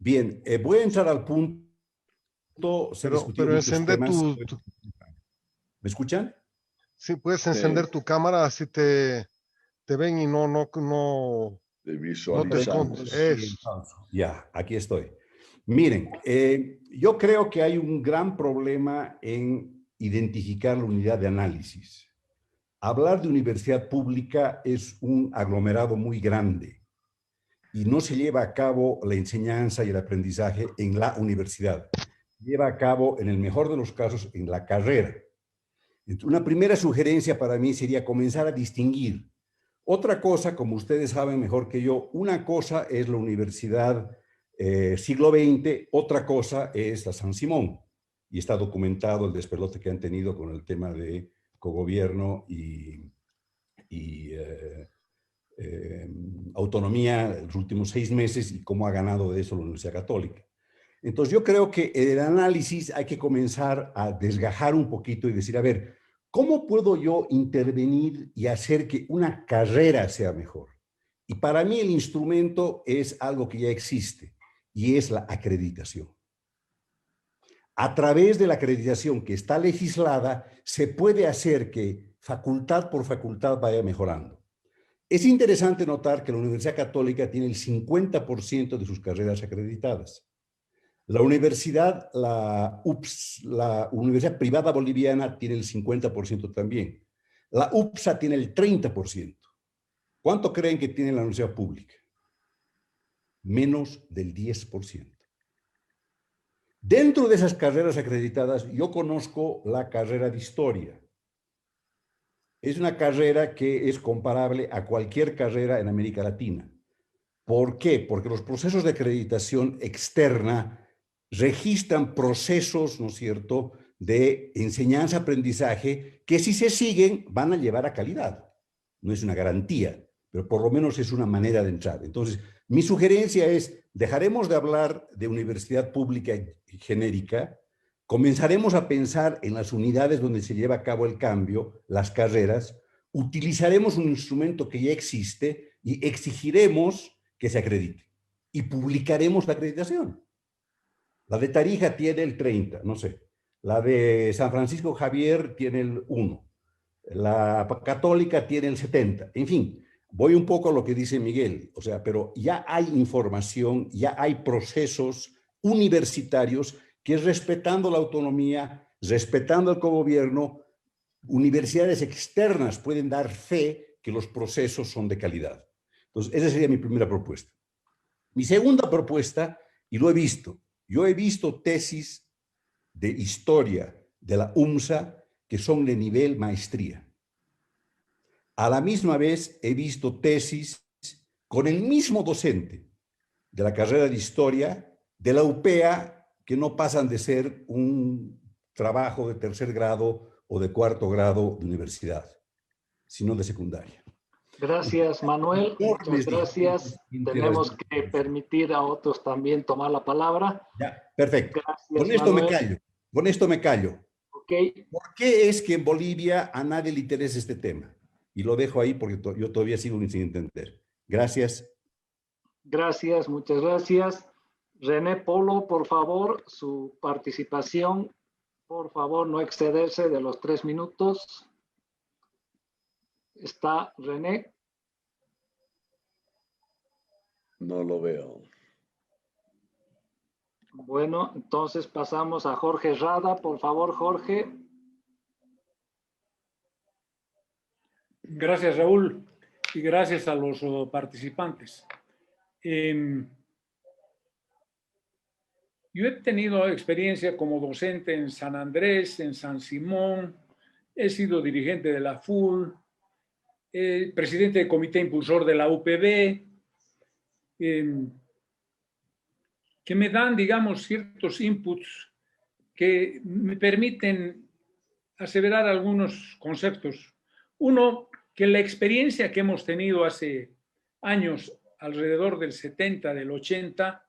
Bien, voy a entrar al punto. Se han discutido Pero muchos encende temas. tu... ¿Me escuchan? Sí, puedes encender tu cámara, así te ven y no De te visualizamos. escondes. Ya, aquí estoy. Miren, yo creo que hay un gran problema en identificar la unidad de análisis. Hablar de universidad pública es un aglomerado muy grande y no se lleva a cabo la enseñanza y el aprendizaje en la universidad. Se lleva a cabo, en el mejor de los casos, en la carrera. Una primera sugerencia para mí sería comenzar a distinguir. Otra cosa, como ustedes saben mejor que yo, una cosa es la universidad siglo XX, otra cosa es la San Simón. Y está documentado el despelote que han tenido con el tema de cogobierno y autonomía en los últimos 6 meses y cómo ha ganado de eso la Universidad Católica. Entonces yo creo que en el análisis hay que comenzar a desgajar un poquito y decir, a ver, ¿cómo puedo yo intervenir y hacer que una carrera sea mejor? Y para mí el instrumento es algo que ya existe y es la acreditación. A través de la acreditación que está legislada, se puede hacer que facultad por facultad vaya mejorando. Es interesante notar que la Universidad Católica tiene el 50% de sus carreras acreditadas. La universidad, la Universidad Privada Boliviana tiene el 50% también. La UPSA tiene el 30%. ¿Cuánto creen que tiene la universidad pública? Menos del 10%. Dentro de esas carreras acreditadas, yo conozco la carrera de historia. Es una carrera que es comparable a cualquier carrera en América Latina. ¿Por qué? Porque los procesos de acreditación externa registran procesos, ¿no es cierto?, de enseñanza-aprendizaje que si se siguen van a llevar a calidad. No es una garantía, pero por lo menos es una manera de entrar. Entonces, mi sugerencia es, dejaremos de hablar de universidad pública genérica, comenzaremos a pensar en las unidades donde se lleva a cabo el cambio, las carreras, utilizaremos un instrumento que ya existe y exigiremos que se acredite. Y publicaremos la acreditación. La de Tarija tiene el 30, no sé. La de San Francisco Javier tiene el 1. La Católica tiene el 70. En fin, voy un poco a lo que dice Miguel. O sea, pero ya hay información, ya hay procesos universitarios que respetando la autonomía, respetando el cogobierno, universidades externas pueden dar fe que los procesos son de calidad. Entonces, esa sería mi primera propuesta. Mi segunda propuesta, y lo he visto, yo he visto tesis de historia de la UMSA que son de nivel maestría. A la misma vez he visto tesis con el mismo docente de la carrera de historia de la UPEA que no pasan de ser un trabajo de tercer grado o de cuarto grado de universidad, sino de secundaria. Gracias, Manuel. Muchas gracias. Tenemos que permitir a otros también tomar la palabra. Ya, perfecto. Gracias, con esto Manuel. me callo. Con esto me callo. Okay. ¿Por qué es que en Bolivia a nadie le interesa este tema? Y lo dejo ahí porque yo todavía sigo sin entender. Gracias. Gracias, muchas gracias. René Polo, por favor, su participación. Por favor, no excederse de los 3 minutos. ¿Está René? No lo veo. Bueno, entonces pasamos a Jorge Rada. Por favor, Jorge. Gracias, Raúl, y gracias a los participantes. Yo he tenido experiencia como docente en San Andrés, en San Simón, he sido dirigente de la FUL, presidente del comité impulsor de la UPB, que me dan, digamos, ciertos inputs que me permiten aseverar algunos conceptos. Uno, que la experiencia que hemos tenido hace años, alrededor del 70, del 80,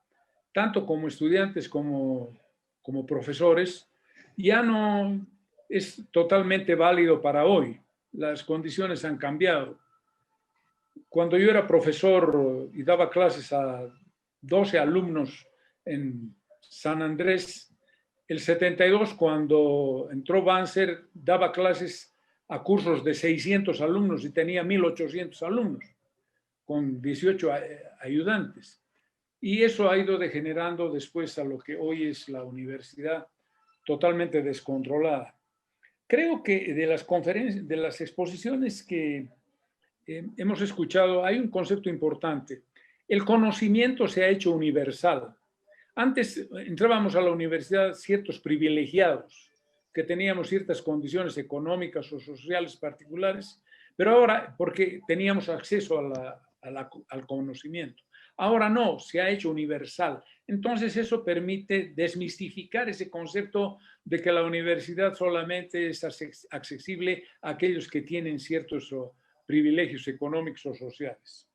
tanto como estudiantes como profesores, ya no es totalmente válido para hoy. Las condiciones han cambiado. Cuando yo era profesor y daba clases a 12 alumnos en San Andrés. El 72, cuando entró Banzer, daba clases a cursos de 600 alumnos y tenía 1.800 alumnos, con 18 ayudantes. Y eso ha ido degenerando después a lo que hoy es la universidad totalmente descontrolada. Creo que de las conferencias, de las exposiciones que hemos escuchado, hay un concepto importante. El conocimiento se ha hecho universal. Antes entrábamos a la universidad ciertos privilegiados, que teníamos ciertas condiciones económicas o sociales particulares, pero ahora, porque teníamos acceso al conocimiento. Ahora no, se ha hecho universal. Entonces eso permite desmistificar ese concepto de que la universidad solamente es accesible a aquellos que tienen ciertos privilegios económicos o sociales.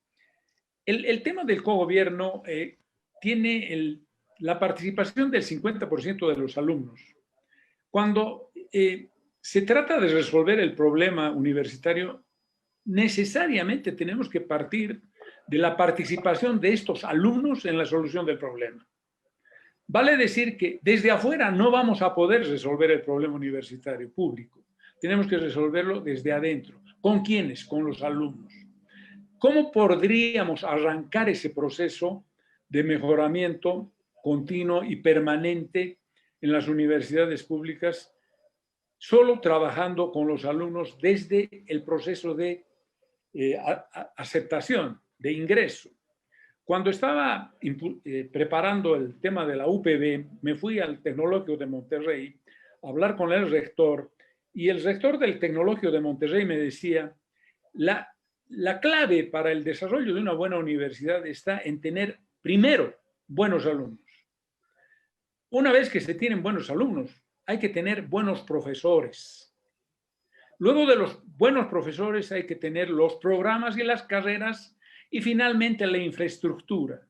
El tema del cogobierno tiene la participación del 50% de los alumnos. Cuando se trata de resolver el problema universitario, necesariamente tenemos que partir de la participación de estos alumnos en la solución del problema. Vale decir que desde afuera no vamos a poder resolver el problema universitario público. Tenemos que resolverlo desde adentro. ¿Con quiénes? Con los alumnos. ¿Cómo podríamos arrancar ese proceso de mejoramiento continuo y permanente en las universidades públicas? Solo trabajando con los alumnos desde el proceso de aceptación, de ingreso. Cuando estaba preparando el tema de la UPB, me fui al Tecnológico de Monterrey a hablar con el rector, y el rector del Tecnológico de Monterrey me decía, la clave para el desarrollo de una buena universidad está en tener, primero, buenos alumnos. Una vez que se tienen buenos alumnos, hay que tener buenos profesores. Luego de los buenos profesores hay que tener los programas y las carreras y finalmente la infraestructura.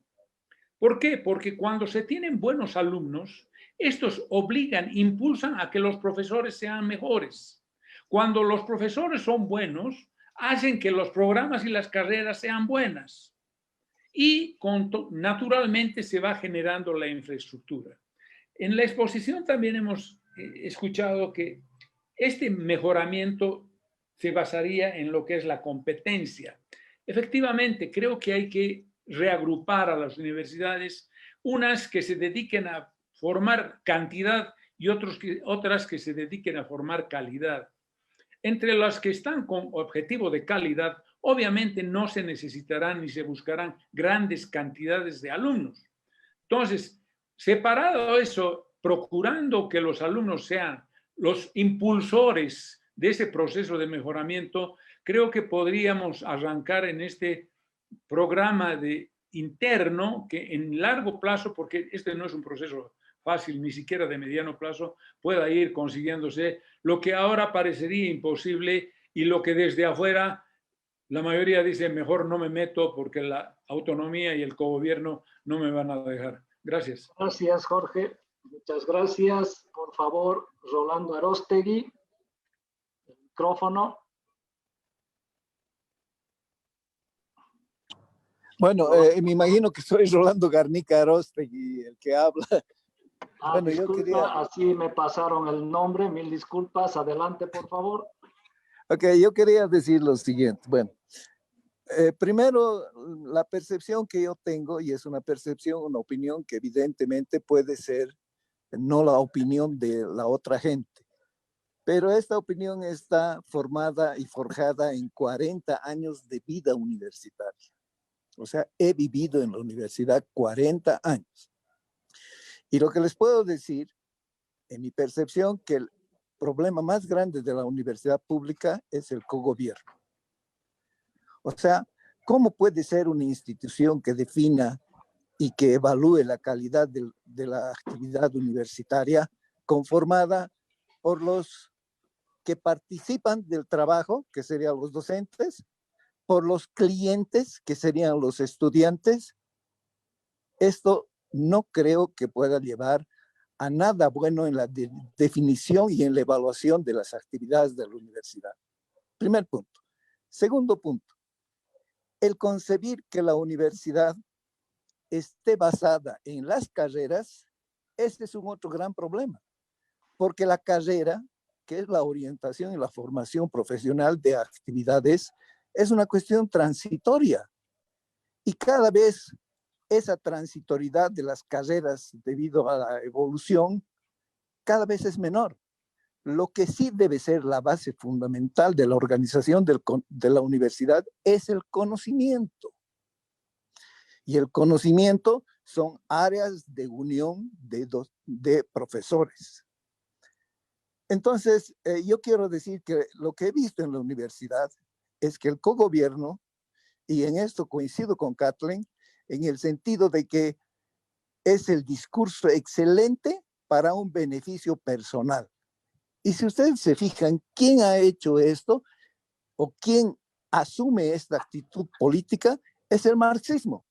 ¿Por qué? Porque cuando se tienen buenos alumnos, estos obligan, impulsan a que los profesores sean mejores. Cuando los profesores son buenos, hacen que los programas y las carreras sean buenas. Y naturalmente se va generando la infraestructura. En la exposición también hemos escuchado que este mejoramiento se basaría en lo que es la competencia. Efectivamente, creo que hay que reagrupar a las universidades, unas que se dediquen a formar cantidad y otras que se dediquen a formar calidad. Entre las que están con objetivo de calidad, obviamente no se necesitarán ni se buscarán grandes cantidades de alumnos. Entonces, separado eso, procurando que los alumnos sean los impulsores de ese proceso de mejoramiento, creo que podríamos arrancar en este programa interno que en largo plazo, porque este no es un proceso fácil, ni siquiera de mediano plazo, pueda ir consiguiéndose lo que ahora parecería imposible y lo que desde afuera la mayoría dice mejor no me meto porque la autonomía y el cogobierno no me van a dejar. Gracias. Gracias, Jorge. Muchas gracias. Por favor, Rolando Aróstegui, el micrófono. Bueno, me imagino que soy Rolando Garnica Aróstegui el que habla. Bueno, disculpa, así me pasaron el nombre, mil disculpas. Adelante, por favor. Ok, yo quería decir lo siguiente. Bueno, primero, la percepción que yo tengo, y es una percepción, una opinión que evidentemente puede ser no la opinión de la otra gente, pero esta opinión está formada y forjada en 40 años de vida universitaria. O sea, he vivido en la universidad 40 años. Y lo que les puedo decir, en mi percepción, que el problema más grande de la universidad pública es el cogobierno. O sea, ¿cómo puede ser una institución que defina y que evalúe la calidad de la actividad universitaria conformada por los que participan del trabajo, que serían los docentes, por los clientes, que serían los estudiantes? Esto no creo que pueda llevar a nada bueno en la definición y en la evaluación de las actividades de la universidad. Primer punto. Segundo punto, el concebir que la universidad esté basada en las carreras, este es un otro gran problema, porque la carrera, que es la orientación y la formación profesional de actividades, es una cuestión transitoria. Y cada vez esa transitoriedad de las carreras debido a la evolución, cada vez es menor. Lo que sí debe ser la base fundamental de la organización de la universidad es el conocimiento. Y el conocimiento son áreas de unión de profesores. Entonces, yo quiero decir que lo que he visto en la universidad es que el cogobierno, y en esto coincido con Kathleen, en el sentido de que es el discurso excelente para un beneficio personal. Y si ustedes se fijan, ¿quién ha hecho esto o quién asume esta actitud política? Es el marxismo.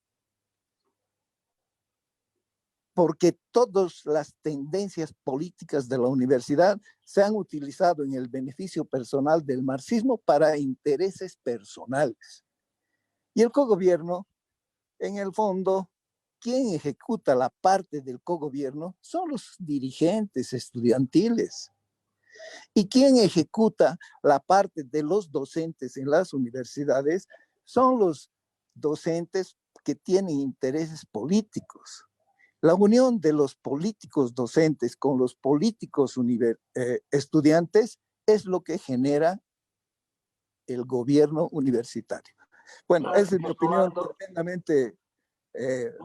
Porque todas las tendencias políticas de la universidad se han utilizado en el beneficio personal del marxismo para intereses personales. Y el cogobierno, en el fondo, quien ejecuta la parte del cogobierno son los dirigentes estudiantiles. Y quien ejecuta la parte de los docentes en las universidades son los docentes que tienen intereses políticos. La unión de los políticos docentes con los políticos estudiantes es lo que genera el gobierno universitario. Bueno, esa es mi opinión tremendamente.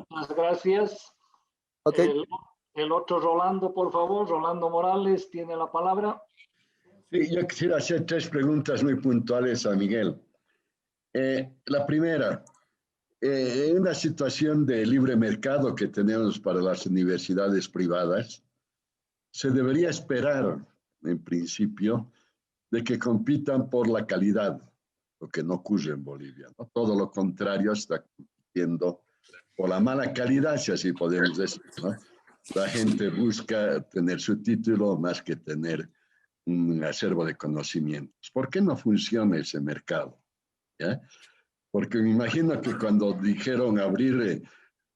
Muchas gracias. Okay. El otro Rolando, por favor. Rolando Morales tiene la palabra. Sí, yo quisiera hacer 3 preguntas muy puntuales a Miguel. La primera, en una situación de libre mercado que tenemos para las universidades privadas, se debería esperar, en principio, de que compitan por la calidad, lo que no ocurre en Bolivia, ¿no? Todo lo contrario, está compitiendo por la mala calidad, si así podemos decir, ¿no? La gente busca tener su título más que tener un acervo de conocimientos. ¿Por qué no funciona ese mercado? ¿Ya? Porque me imagino que cuando dijeron abrir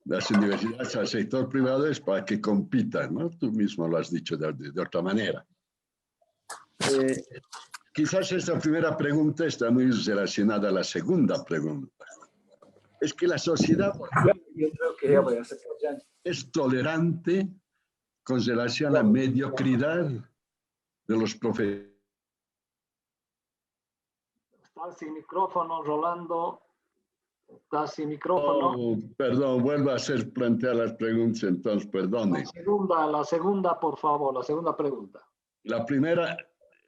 las universidades al sector privado es para que compitan, ¿no? Tú mismo lo has dicho de otra manera. Quizás esta primera pregunta está muy relacionada a la segunda pregunta. Es que la sociedad es tolerante con relación a la mediocridad de los profesores. Está sin micrófono, Rolando. Está sin micrófono. Oh, perdón, vuelvo a hacer plantear las preguntas, entonces, perdone. La segunda, por favor, la segunda pregunta. La primera,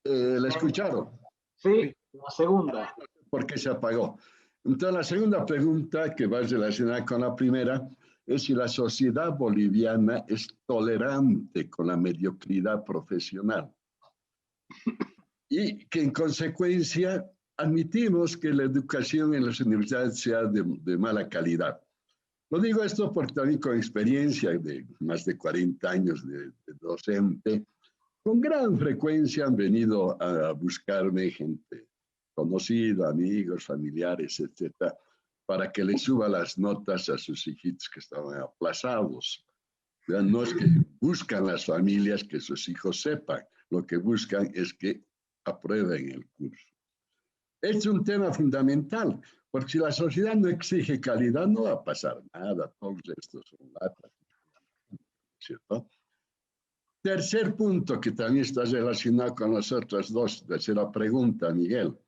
¿la escucharon? Sí, la segunda. ¿Por qué se apagó? Entonces, la segunda pregunta, que va relacionada con la primera, es si la sociedad boliviana es tolerante con la mediocridad profesional. Y que en consecuencia admitimos que la educación en las universidades sea de mala calidad. Lo digo esto porque también con experiencia de más de 40 años de docente, con gran frecuencia han venido a buscarme gente conocida, amigos, familiares, etcétera, para que les suba las notas a sus hijitos que estaban aplazados. Ya no es que buscan las familias que sus hijos sepan, lo que buscan es que aprueben el curso. Es un tema fundamental, porque si la sociedad no exige calidad, no va a pasar nada. Todos estos son latas, ¿cierto? Tercer punto, que también está relacionado con las otras dos. Tercera pregunta, Miguel.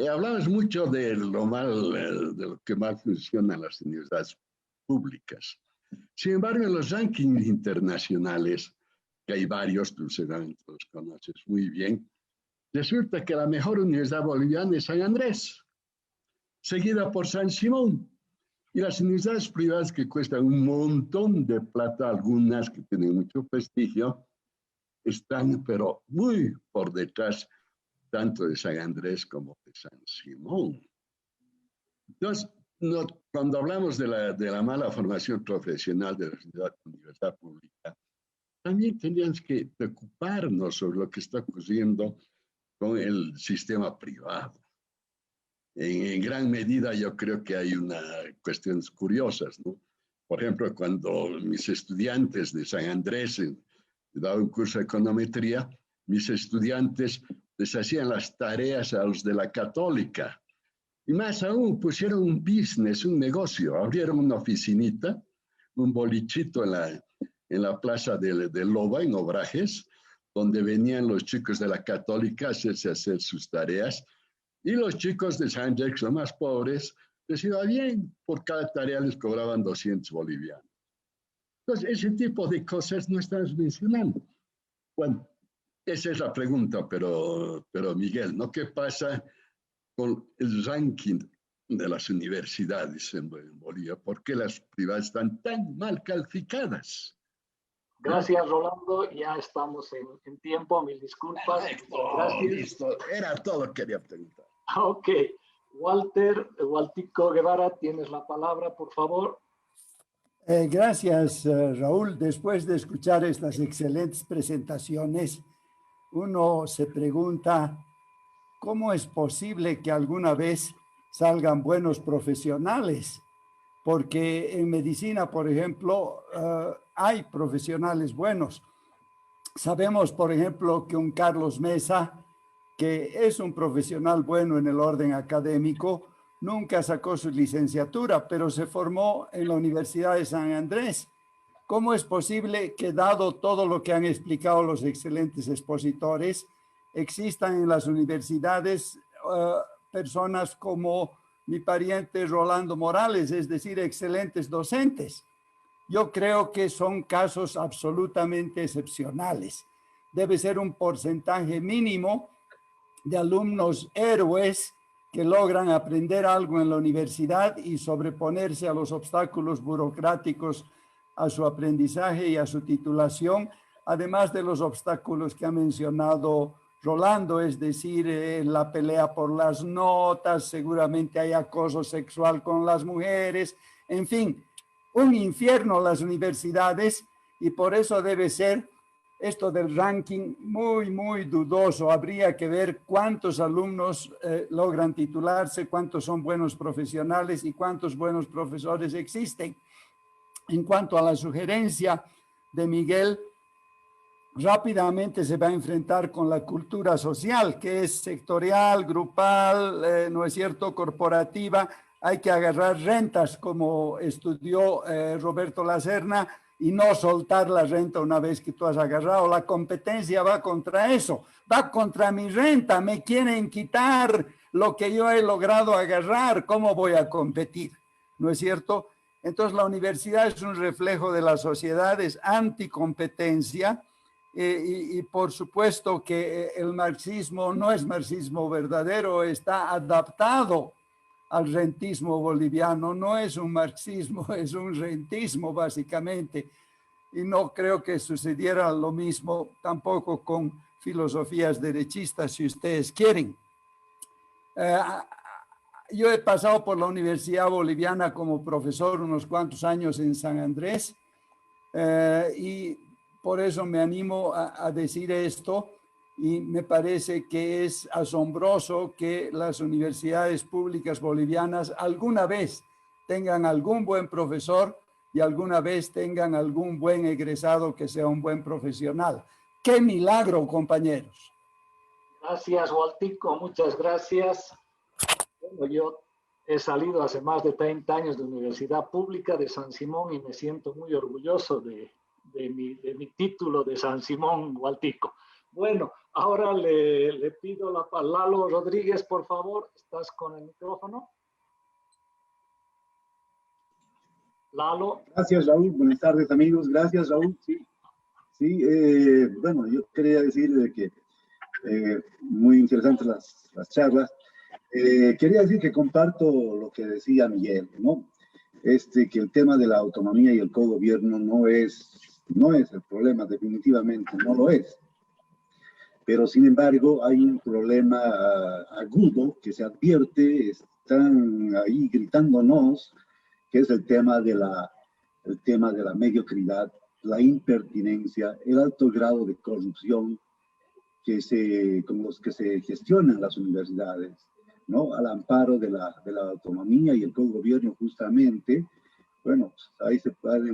Hablamos mucho de lo que mal funciona en las universidades públicas. Sin embargo, en los rankings internacionales, que hay varios, tú seguramente los conoces muy bien, resulta que la mejor universidad boliviana es San Andrés, seguida por San Simón. Y las universidades privadas que cuestan un montón de plata, algunas que tienen mucho prestigio, están pero muy por detrás tanto de San Andrés como de San Simón. Entonces, cuando hablamos de la mala formación profesional de la universidad pública, también tendríamos que preocuparnos sobre lo que está ocurriendo con el sistema privado. En gran medida yo creo que hay unas cuestiones curiosas, ¿no? Por ejemplo, cuando mis estudiantes de San Andrés daban un curso de econometría, mis estudiantes les hacían las tareas a los de la Católica. Y más aún, pusieron un business, un negocio, abrieron una oficinita, un bolichito en la plaza de Loba, en Obrajes, donde venían los chicos de la Católica a hacer sus tareas, y los chicos de San Andrés, los más pobres, les iba bien, por cada tarea les cobraban 200 bolivianos. Entonces, ese tipo de cosas no estás mencionando. Bueno, esa es la pregunta, pero Miguel, ¿no? ¿Qué pasa con el ranking de las universidades en Bolivia? ¿Por qué las privadas están tan mal calificadas? Gracias, Rolando. Ya estamos en tiempo. Mil disculpas. Gracias. Listo. Era todo lo que quería preguntar. Ok. Waltico Guevara, tienes la palabra, por favor. Gracias, Raúl. Después de escuchar estas excelentes presentaciones, uno se pregunta, ¿cómo es posible que alguna vez salgan buenos profesionales? Porque en medicina, por ejemplo, hay profesionales buenos. Sabemos, por ejemplo, que un Carlos Mesa, que es un profesional bueno en el orden académico, nunca sacó su licenciatura, pero se formó en la Universidad de San Andrés. ¿Cómo es posible que, dado todo lo que han explicado los excelentes expositores, existan en las universidades personas como mi pariente Rolando Morales, es decir, excelentes docentes? Yo creo que son casos absolutamente excepcionales. Debe ser un porcentaje mínimo de alumnos héroes que logran aprender algo en la universidad y sobreponerse a los obstáculos burocráticos a su aprendizaje y a su titulación, además de los obstáculos que ha mencionado Rolando, es decir, la pelea por las notas, seguramente hay acoso sexual con las mujeres, en fin, un infierno las universidades, y por eso debe ser esto del ranking muy, muy dudoso. Habría que ver cuántos alumnos logran titularse, cuántos son buenos profesionales y cuántos buenos profesores existen. En cuanto a la sugerencia de Miguel, rápidamente se va a enfrentar con la cultura social, que es sectorial, grupal, ¿no es cierto?, corporativa. Hay que agarrar rentas, como estudió Roberto Lacerna, y no soltar la renta una vez que tú has agarrado. La competencia va contra eso, va contra mi renta, me quieren quitar lo que yo he logrado agarrar, ¿cómo voy a competir? ¿No es cierto? Entonces la universidad es un reflejo de la sociedad, es anticompetencia, y por supuesto que el marxismo no es marxismo verdadero, está adaptado al rentismo boliviano. No es un marxismo, es un rentismo básicamente, y no creo que sucediera lo mismo tampoco con filosofías derechistas, si ustedes quieren. Yo he pasado por la Universidad Boliviana como profesor unos cuantos años en San Andrés, y por eso me animo a decir esto, y me parece que es asombroso que las universidades públicas bolivianas alguna vez tengan algún buen profesor y alguna vez tengan algún buen egresado que sea un buen profesional. ¡Qué milagro, compañeros! Gracias, Waltico, muchas gracias. Bueno, yo he salido hace más de 30 años de Universidad Pública de San Simón y me siento muy orgulloso de mi título de San Simón, Waltico. Bueno, ahora le pido la palabra a Lalo Rodríguez, por favor. ¿Estás con el micrófono? Lalo. Gracias, Raúl. Buenas tardes, amigos. Gracias, Raúl. Sí, bueno, yo quería decir que muy interesantes las charlas. Quería decir que comparto lo que decía Miguel, ¿no? Que el tema de la autonomía y el cogobierno no es el problema, definitivamente no lo es. Pero sin embargo hay un problema agudo que se advierte, están ahí gritándonos, que es el tema de la mediocridad, la impertinencia, el alto grado de corrupción con los que se gestionan las universidades, ¿no? Al amparo de la autonomía y el cogobierno, justamente, bueno, ahí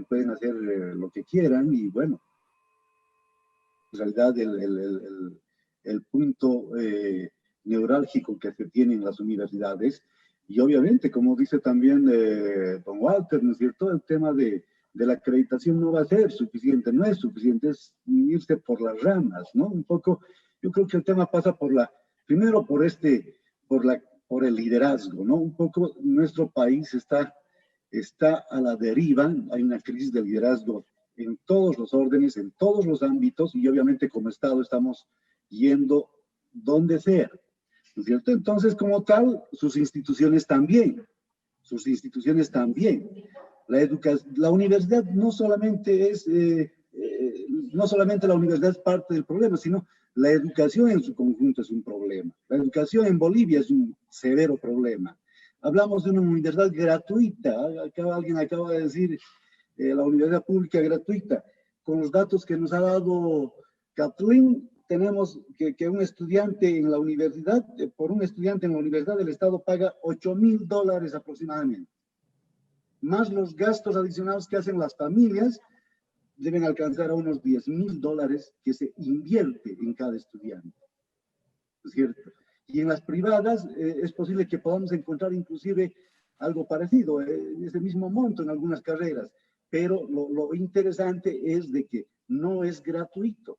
pueden hacer lo que quieran y bueno, en realidad el punto neurálgico que se tiene en las universidades y obviamente, como dice también don Walter, ¿no es cierto? El tema de la acreditación no va a ser suficiente, no es suficiente, es irse por las ramas, ¿no? Un poco, yo creo que el tema pasa primero por el liderazgo, ¿no? Un poco nuestro país está a la deriva, hay una crisis de liderazgo en todos los órdenes, en todos los ámbitos, y obviamente como Estado estamos yendo donde sea, ¿no es cierto? Entonces, como tal, sus instituciones también. La universidad no solamente la universidad es parte del problema, sino la educación en su conjunto es un problema. La educación en Bolivia es un severo problema. Hablamos de una universidad gratuita, alguien acaba de decir la universidad pública gratuita. Con los datos que nos ha dado Kathleen, tenemos que un estudiante en la universidad, por un estudiante en la universidad, el Estado paga $8,000 aproximadamente. Más los gastos adicionales que hacen las familias, deben alcanzar a unos $10,000 que se invierte en cada estudiante. ¿Es cierto? Y en las privadas es posible que podamos encontrar inclusive algo parecido, ese mismo monto en algunas carreras, pero lo interesante es de que no es gratuito.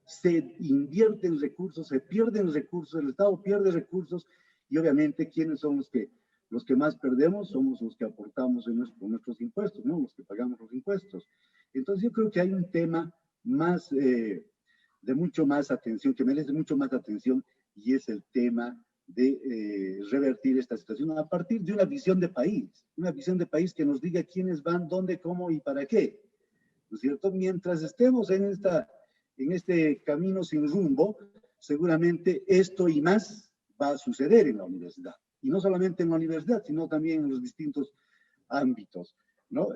Se invierten recursos, se pierden recursos, el Estado pierde recursos y obviamente ¿quiénes son los que más perdemos? Somos los que aportamos con nuestros impuestos, ¿no? Los que pagamos los impuestos. Entonces yo creo que hay un tema más, de mucho más atención, que merece mucho más atención, y es el tema de revertir esta situación a partir de una visión de país que nos diga quiénes van, dónde, cómo y para qué, ¿no es cierto? Mientras estemos en este camino sin rumbo, seguramente esto y más va a suceder en la universidad. Y no solamente en la universidad, sino también en los distintos ámbitos, ¿no?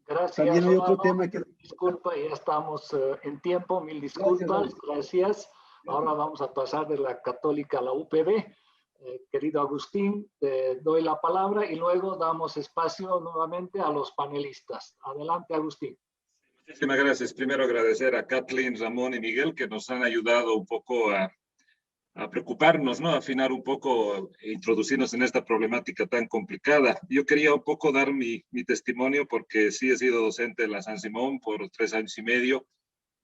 Gracias, también hay otro Romano. tema que... Disculpa, ya estamos en tiempo, mil disculpas, gracias. Ahora vamos a pasar de la Católica a la UPB. Querido Agustín, te doy la palabra y luego damos espacio nuevamente a los panelistas. Adelante, Agustín. Muchísimas gracias. Primero agradecer a Kathleen, Ramón y Miguel que nos han ayudado un poco a preocuparnos, ¿no? A afinar un poco, introducirnos en esta problemática tan complicada. Yo quería un poco dar mi testimonio porque sí he sido docente en la San Simón por 3 años y medio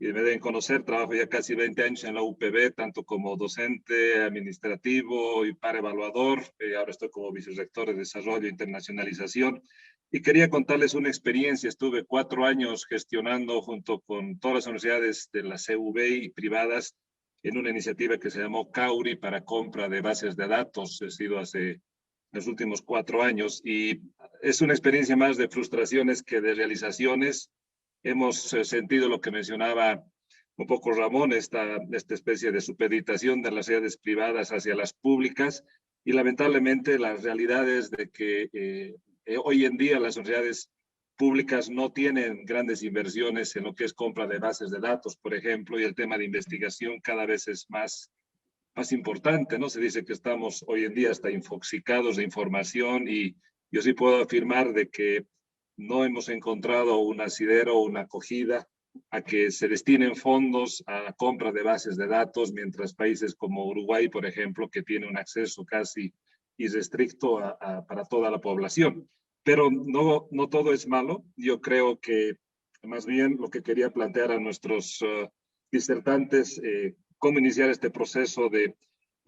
y me deben conocer, trabajo ya casi 20 años en la UPB, tanto como docente, administrativo y par evaluador. Ahora estoy como vicerrector de Desarrollo e Internacionalización. Y quería contarles una experiencia. Estuve 4 años gestionando junto con todas las universidades de la CV y privadas en una iniciativa que se llamó Cauri para compra de bases de datos. He sido hace los últimos 4 años y es una experiencia más de frustraciones que de realizaciones. Hemos sentido lo que mencionaba un poco Ramón, esta especie de supeditación de las redes privadas hacia las públicas y lamentablemente las realidades de que hoy en día las sociedades públicas no tienen grandes inversiones en lo que es compra de bases de datos, por ejemplo, y el tema de investigación cada vez es más importante, ¿no? Se dice que estamos hoy en día hasta infoxicados de información y yo sí puedo afirmar de que no hemos encontrado un asidero o una acogida a que se destinen fondos a la compra de bases de datos, mientras países como Uruguay, por ejemplo, que tiene un acceso casi irrestricto para toda la población. Pero no todo es malo. Yo creo que más bien lo que quería plantear a nuestros disertantes, cómo iniciar este proceso de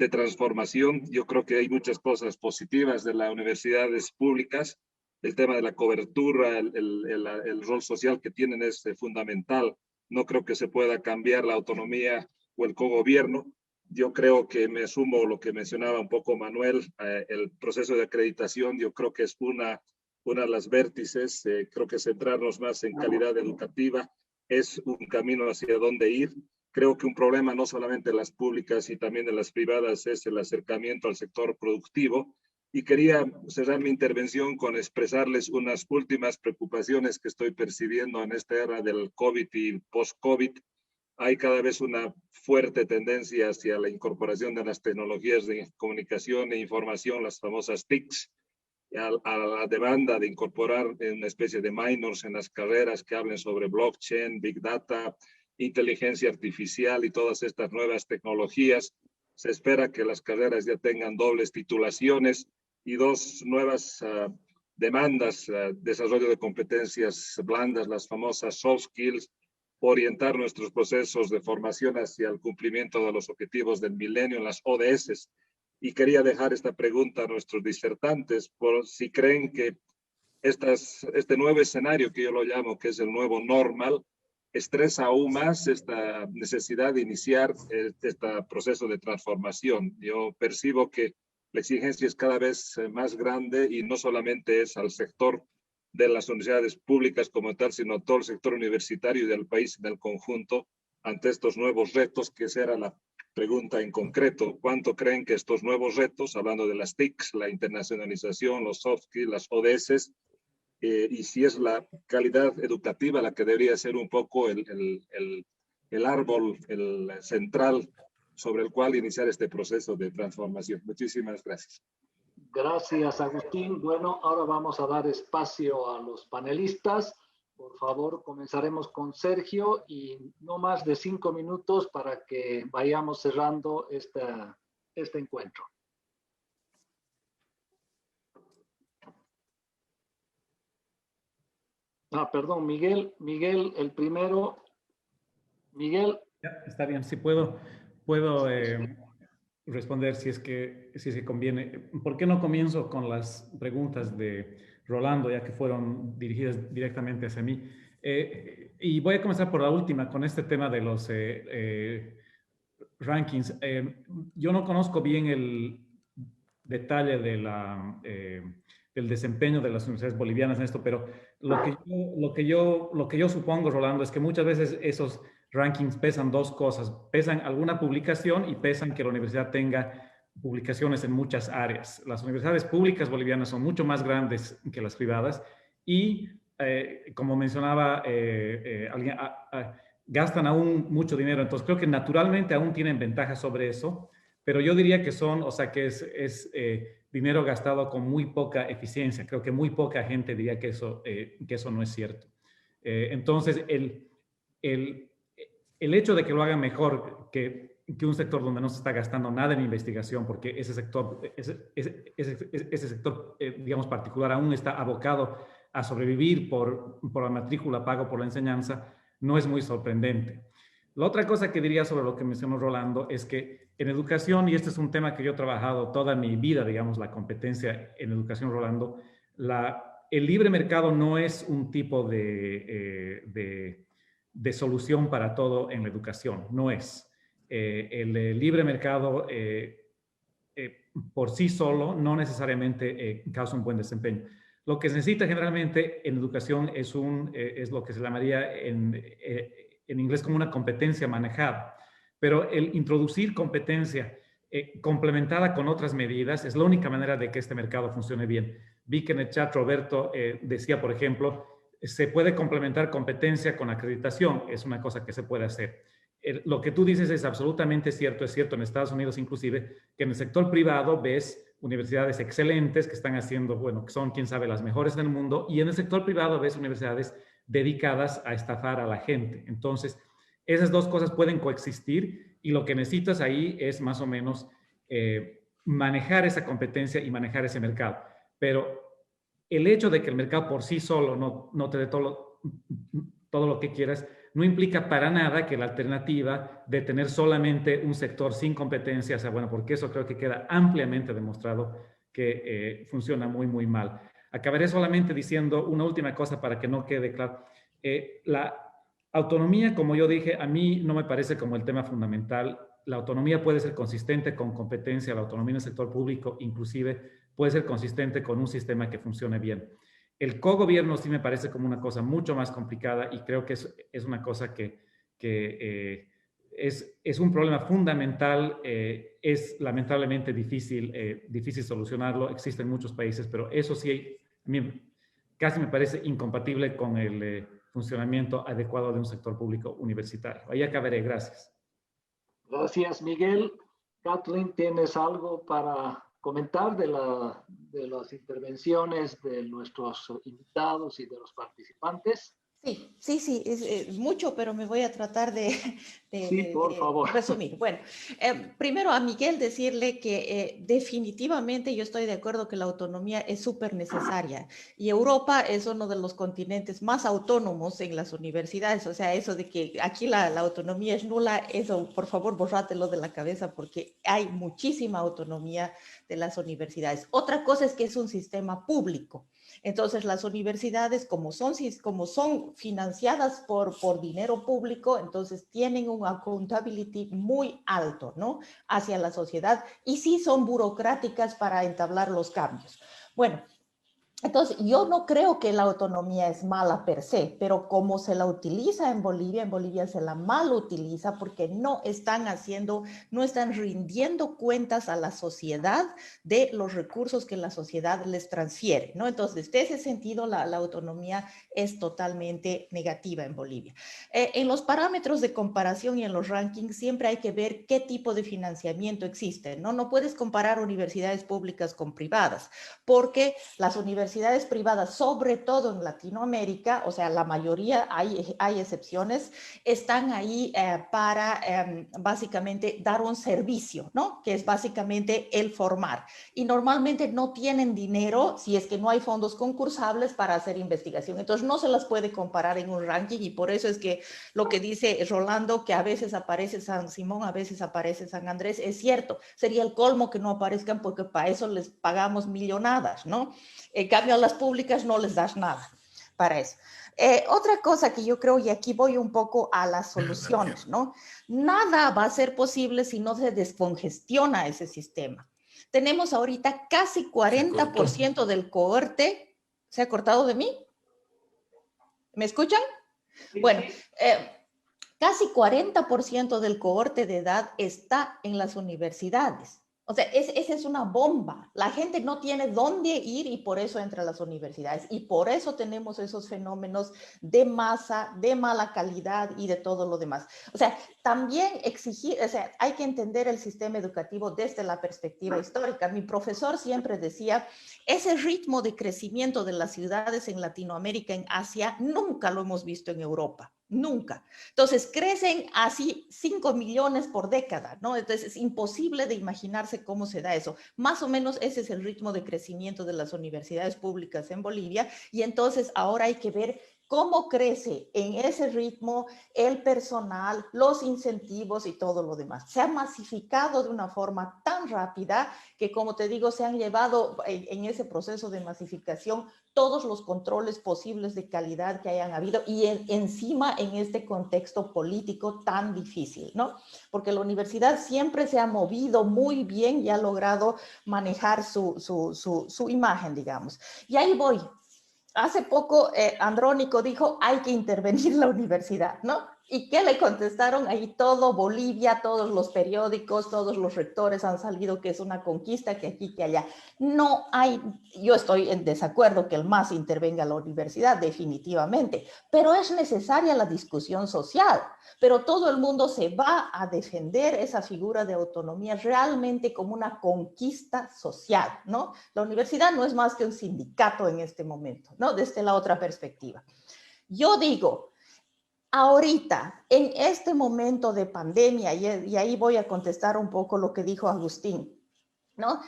transformación. Yo creo que hay muchas cosas positivas de las universidades públicas. El tema de la cobertura, el rol social que tienen es fundamental. No creo que se pueda cambiar la autonomía o el cogobierno. Yo creo que me sumo a lo que mencionaba un poco Manuel, el proceso de acreditación, yo creo que es una de las vértices. Creo que centrarnos más en calidad educativa es un camino hacia dónde ir. Creo que un problema no solamente de las públicas y también de las privadas es el acercamiento al sector productivo. Y quería cerrar mi intervención con expresarles unas últimas preocupaciones que estoy percibiendo en esta era del COVID y post-COVID. Hay cada vez una fuerte tendencia hacia la incorporación de las tecnologías de comunicación e información, las famosas TICs. a la demanda de incorporar una especie de minors en las carreras que hablen sobre blockchain, big data, inteligencia artificial y todas estas nuevas tecnologías. Se espera que las carreras ya tengan dobles titulaciones y dos nuevas demandas, desarrollo de competencias blandas, las famosas soft skills, orientar nuestros procesos de formación hacia el cumplimiento de los objetivos del milenio, las ODS. Y quería dejar esta pregunta a nuestros disertantes, por si creen que este nuevo escenario que yo lo llamo, que es el nuevo normal, estresa aún más esta necesidad de iniciar este proceso de transformación. Yo percibo que la exigencia es cada vez más grande y no solamente es al sector de las universidades públicas como tal, sino todo el sector universitario y del país en el conjunto ante estos nuevos retos, que esa era la pregunta en concreto. ¿Cuánto creen que estos nuevos retos, hablando de las TICs, la internacionalización, los soft skills, las ODS, y si es la calidad educativa la que debería ser un poco el árbol, el central sobre el cual iniciar este proceso de transformación? Muchísimas gracias. Gracias, Agustín. Bueno, ahora vamos a dar espacio a los panelistas. Por favor, comenzaremos con Sergio y no más de 5 minutos para que vayamos cerrando este encuentro. Perdón, Miguel, el primero. Miguel. Ya, está bien, sí puedo responder si es que conviene. ¿Por qué no comienzo con las preguntas de Rolando, ya que fueron dirigidas directamente hacia mí? Y voy a comenzar por la última, con este tema de los rankings. Yo no conozco bien el detalle de del desempeño de las universidades bolivianas en esto, pero lo que yo supongo, Rolando, es que muchas veces esos rankings pesan dos cosas. Pesan alguna publicación y pesan que la universidad tenga publicaciones en muchas áreas. Las universidades públicas bolivianas son mucho más grandes que las privadas y, como mencionaba alguien, gastan aún mucho dinero. Entonces, creo que naturalmente aún tienen ventajas sobre eso, pero yo diría que es dinero gastado con muy poca eficiencia. Creo que muy poca gente diría que eso no es cierto. Entonces, el hecho de que lo hagan mejor que un sector donde no se está gastando nada en investigación, porque ese sector, digamos, particular aún está abocado a sobrevivir por la matrícula, pago por la enseñanza, no es muy sorprendente. La otra cosa que diría sobre lo que mencionó Rolando es que en educación, y este es un tema que yo he trabajado toda mi vida, digamos, la competencia en educación, Rolando, el libre mercado no es un tipo de solución para todo en la educación, no es. El libre mercado por sí solo no necesariamente causa un buen desempeño. Lo que se necesita generalmente en educación es lo que se llamaría en inglés como una competencia manejada. Pero el introducir competencia complementada con otras medidas es la única manera de que este mercado funcione bien. Vi que en el chat Roberto decía, por ejemplo, se puede complementar competencia con acreditación. Es una cosa que se puede hacer. Lo que tú dices es absolutamente cierto. Es cierto en Estados Unidos inclusive, que en el sector privado ves universidades excelentes que están haciendo, bueno, que son, quién sabe, las mejores del mundo. Y en el sector privado ves universidades dedicadas a estafar a la gente. Entonces, esas dos cosas pueden coexistir y lo que necesitas ahí es más o menos manejar esa competencia y manejar ese mercado. Pero el hecho de que el mercado por sí solo no te dé todo lo que quieras, no implica para nada que la alternativa de tener solamente un sector sin competencia sea bueno, porque eso creo que queda ampliamente demostrado que funciona muy, muy mal. Acabaré solamente diciendo una última cosa para que no quede claro. La autonomía, como yo dije, a mí no me parece como el tema fundamental. La autonomía puede ser consistente con competencia, la autonomía en el sector público inclusive puede ser consistente con un sistema que funcione bien. El cogobierno sí me parece como una cosa mucho más complicada y creo que es una cosa que es un problema fundamental, es lamentablemente difícil solucionarlo, existe en muchos países, pero eso sí, a mí casi me parece incompatible con el funcionamiento adecuado de un sector público universitario. Ahí acabaré, gracias. Gracias, Miguel. Kathleen, ¿tienes algo para comentar de las intervenciones de nuestros invitados y de los participantes. Sí, es mucho, pero me voy a tratar de por favor. Resumir. Bueno, primero a Miguel decirle que definitivamente yo estoy de acuerdo que la autonomía es súper necesaria y Europa es uno de los continentes más autónomos en las universidades, o sea, eso de que aquí la autonomía es nula, eso por favor borrátelo de la cabeza porque hay muchísima autonomía de las universidades. Otra cosa es que es un sistema público. Entonces, las universidades, como son financiadas por dinero público, entonces tienen un accountability muy alto, ¿no? Hacia la sociedad y sí son burocráticas para entablar los cambios. Bueno, entonces yo no creo que la autonomía es mala per se, pero como se la utiliza en Bolivia se la mal utiliza porque no están rindiendo cuentas a la sociedad de los recursos que la sociedad les transfiere, ¿no? Entonces, desde ese sentido, la autonomía es totalmente negativa en Bolivia. En los parámetros de comparación y en los rankings siempre hay que ver qué tipo de financiamiento existe, ¿no? No puedes comparar universidades públicas con privadas, porque las universidades privadas, sobre todo en Latinoamérica, o sea, la mayoría, hay excepciones, están ahí para básicamente dar un servicio, ¿no? Que es básicamente el formar. Y normalmente no tienen dinero, si es que no hay fondos concursables para hacer investigación. Entonces no se las puede comparar en un ranking y por eso es que lo que dice Rolando, que a veces aparece San Simón, a veces aparece San Andrés, es cierto. Sería el colmo que no aparezcan porque para eso les pagamos millonadas, ¿no? En cambio, a las públicas no les das nada para eso. Otra cosa que yo creo, y aquí voy un poco a las soluciones, ¿no? Nada va a ser posible si no se descongestiona ese sistema. Tenemos ahorita casi 40% del cohorte. ¿Se ha cortado de mí? ¿Me escuchan? Bueno, casi 40% del cohorte de edad está en las universidades. O sea, esa es una bomba. La gente no tiene dónde ir y por eso entra a las universidades. Y por eso tenemos esos fenómenos de masa, de mala calidad y de todo lo demás. O sea, también hay que entender el sistema educativo desde la perspectiva histórica. Mi profesor siempre decía, ese ritmo de crecimiento de las ciudades en Latinoamérica, en Asia, nunca lo hemos visto en Europa. Nunca. Entonces, crecen así 5 millones por década, ¿no? Entonces, es imposible de imaginarse cómo se da eso. Más o menos ese es el ritmo de crecimiento de las universidades públicas en Bolivia y entonces ahora hay que ver cómo crece en ese ritmo el personal, los incentivos y todo lo demás. Se ha masificado de una forma tan rápida que, como te digo, se han llevado en ese proceso de masificación todos los controles posibles de calidad que hayan habido y encima en este contexto político tan difícil, ¿no? Porque la universidad siempre se ha movido muy bien y ha logrado manejar su imagen, digamos. Y ahí voy. Hace poco Andrónico dijo, hay que intervenir la universidad, ¿no? ¿Y qué le contestaron? Ahí todo Bolivia, todos los periódicos, todos los rectores han salido que es una conquista, que aquí, que allá. No hay, yo estoy en desacuerdo que el MAS intervenga a la universidad, definitivamente, pero es necesaria la discusión social. Pero todo el mundo se va a defender esa figura de autonomía realmente como una conquista social, ¿no? La universidad no es más que un sindicato en este momento, ¿no? Desde la otra perspectiva. Yo digo, ahorita, en este momento de pandemia, y ahí voy a contestar un poco lo que dijo Agustín, ¿no?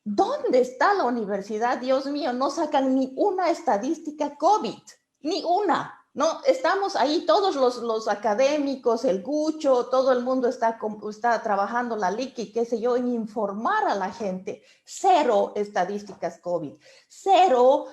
¿Dónde está la universidad? Dios mío, no sacan ni una estadística COVID, ni una. No, estamos ahí todos los académicos, el Gucho, todo el mundo está trabajando la LIC y qué sé yo, en informar a la gente. Cero estadísticas COVID, cero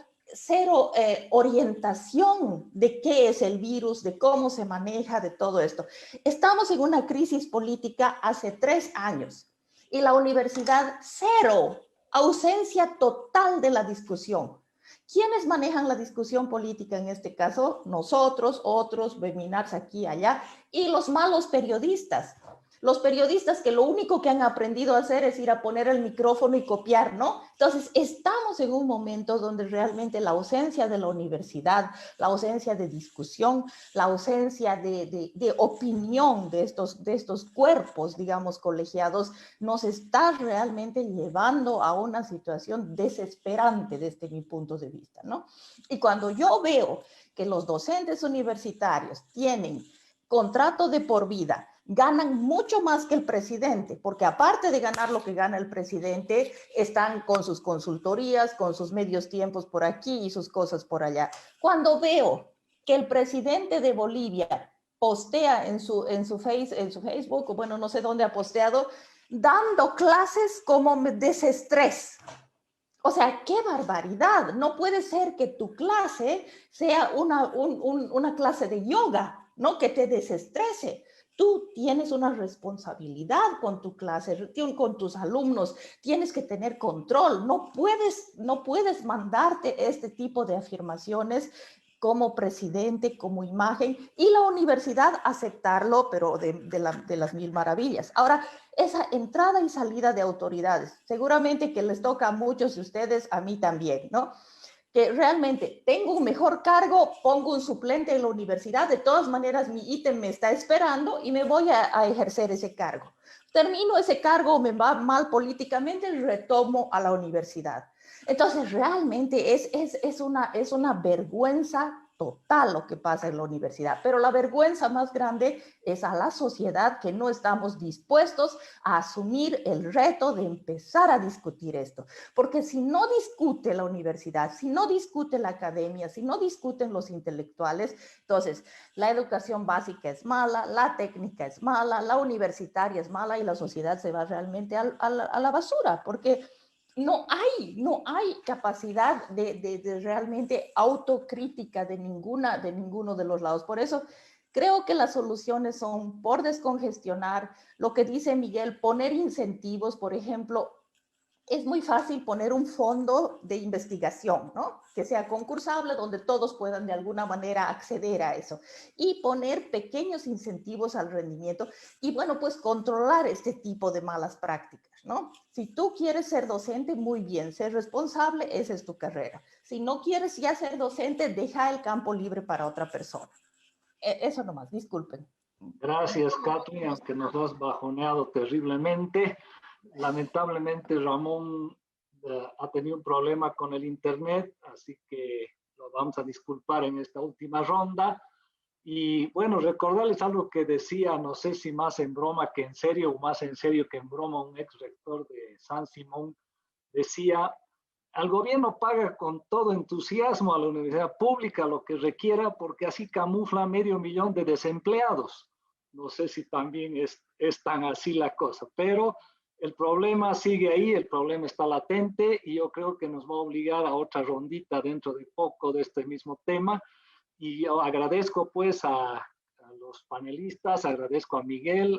orientación de qué es el virus, de cómo se maneja, de todo esto. Estamos en una crisis política hace 3 años y la universidad cero, ausencia total de la discusión. ¿Quiénes manejan la discusión política en este caso? Nosotros, otros, webinars aquí y allá, y los malos periodistas. los periodistas que lo único que han aprendido a hacer es ir a poner el micrófono y copiar, ¿no? Entonces, estamos en un momento donde realmente la ausencia de la universidad, la ausencia de discusión, la ausencia de opinión de estos cuerpos, digamos, colegiados, nos está realmente llevando a una situación desesperante desde mi punto de vista, ¿no? Y cuando yo veo que los docentes universitarios tienen contrato de por vida, ganan mucho más que el presidente, porque aparte de ganar lo que gana el presidente, están con sus consultorías, con sus medios tiempos por aquí y sus cosas por allá. Cuando veo que el presidente de Bolivia postea en su Facebook, o bueno, no sé dónde ha posteado, dando clases como desestrés. O sea, qué barbaridad. No puede ser que tu clase sea una clase de yoga, ¿no? Que te desestrese. Tú tienes una responsabilidad con tu clase, con tus alumnos. Tienes que tener control. No puedes mandarte este tipo de afirmaciones como presidente, como imagen, y la universidad aceptarlo, pero de las mil maravillas. Ahora, esa entrada y salida de autoridades, seguramente que les toca a muchos de ustedes, a mí también, ¿no? Que realmente tengo un mejor cargo, pongo un suplente en la universidad, de todas maneras mi ítem me está esperando y me voy a ejercer ese cargo. Termino ese cargo, me va mal políticamente, retomo a la universidad. Entonces, realmente es una vergüenza total lo que pasa en la universidad, pero la vergüenza más grande es a la sociedad que no estamos dispuestos a asumir el reto de empezar a discutir esto, porque si no discute la universidad, si no discute la academia, si no discuten los intelectuales, entonces la educación básica es mala, la técnica es mala, la universitaria es mala y la sociedad se va realmente a la basura, porque no hay capacidad de realmente autocrítica de ninguno de los lados. Por eso creo que las soluciones son por descongestionar, lo que dice Miguel, poner incentivos, por ejemplo. Es muy fácil poner un fondo de investigación, ¿no? Que sea concursable, donde todos puedan de alguna manera acceder a eso. Y poner pequeños incentivos al rendimiento y, bueno, pues controlar este tipo de malas prácticas, ¿no? Si tú quieres ser docente, muy bien, ser responsable, esa es tu carrera. Si no quieres ya ser docente, deja el campo libre para otra persona. Eso nomás, disculpen. Gracias, Kathleen, aunque nos has bajoneado terriblemente. Lamentablemente Ramón ha tenido un problema con el internet, así que lo vamos a disculpar en esta última ronda. Y bueno, recordarles algo que decía, no sé si más en broma que en serio o más en serio que en broma, un ex rector de San Simón decía: al gobierno paga con todo entusiasmo a la universidad pública lo que requiera porque así camufla 500,000 de desempleados. No sé si también es tan así la cosa, pero el problema sigue ahí, el problema está latente y yo creo que nos va a obligar a otra rondita dentro de poco de este mismo tema. Y yo agradezco pues a los panelistas, agradezco a Miguel,